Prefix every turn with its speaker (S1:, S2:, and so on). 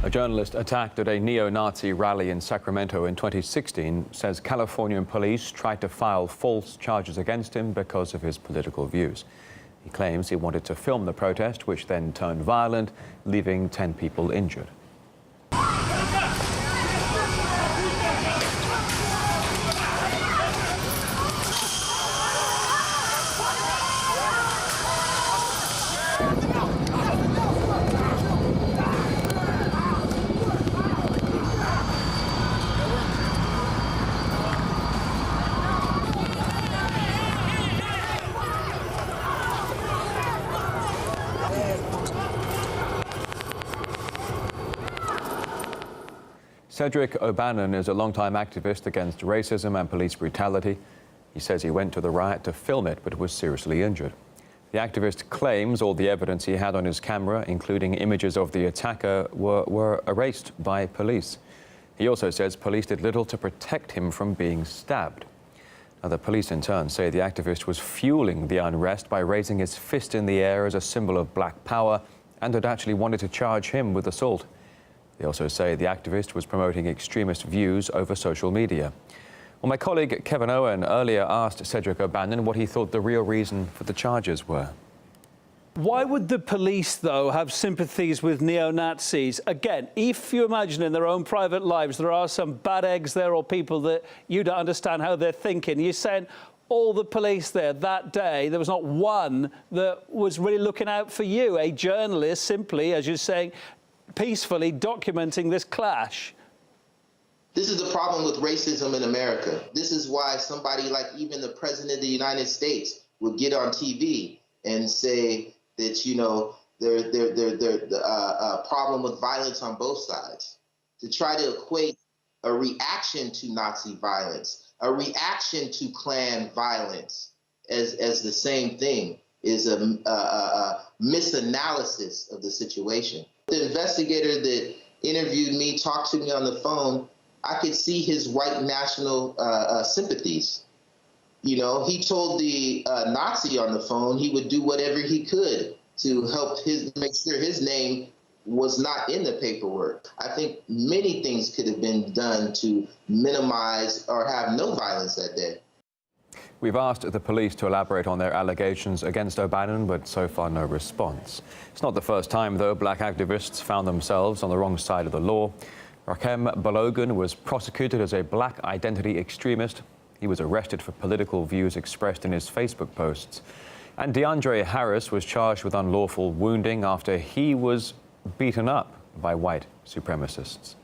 S1: A journalist attacked at a neo-Nazi rally in Sacramento in 2016 says Californian police tried to file false charges against him because of his political views. He claims he wanted to film the protest, which then turned violent, leaving 10 people injured. Cedric O'Bannon is a longtime activist against racism and police brutality. He says he went to the riot to film it, but was seriously injured. The activist claims all the evidence he had on his camera, including images of the attacker, were erased by police. He also says police did little to protect him from being stabbed. Now, the police in turn say the activist was fueling the unrest by raising his fist in the air as a symbol of black power and had actually wanted to charge him with assault. They also say the activist was promoting extremist views over social media. Well, my colleague Kevin Owen earlier asked Cedric O'Bannon what he thought the real reason for the charges were.
S2: Why would the police, though, have sympathies with neo-Nazis? Again, if you imagine in their own private lives there are some bad eggs there or people that you don't understand how they're thinking, you're saying all the police there that day, there was not one that was really looking out for you, a journalist simply, as you're saying, peacefully documenting this clash.
S3: This is the problem with racism in America. This is why somebody like even the President of the United States would get on TV and say that, you know, there's a problem with violence on both sides. To try to equate a reaction to Nazi violence, a reaction to Klan violence as the same thing is a misanalysis of the situation. The investigator that interviewed me, talked to me on the phone, I could see his white national sympathies. You know, he told the Nazi on the phone he would do whatever he could to help make sure his name was not in the paperwork. I think many things could have been done to minimize or have no violence that day.
S1: We've asked the police to elaborate on their allegations against O'Bannon, but so far no response. It's not the first time, though, black activists found themselves on the wrong side of the law. Rakem Balogun was prosecuted as a black identity extremist. He was arrested for political views expressed in his Facebook posts. And DeAndre Harris was charged with unlawful wounding after he was beaten up by white supremacists.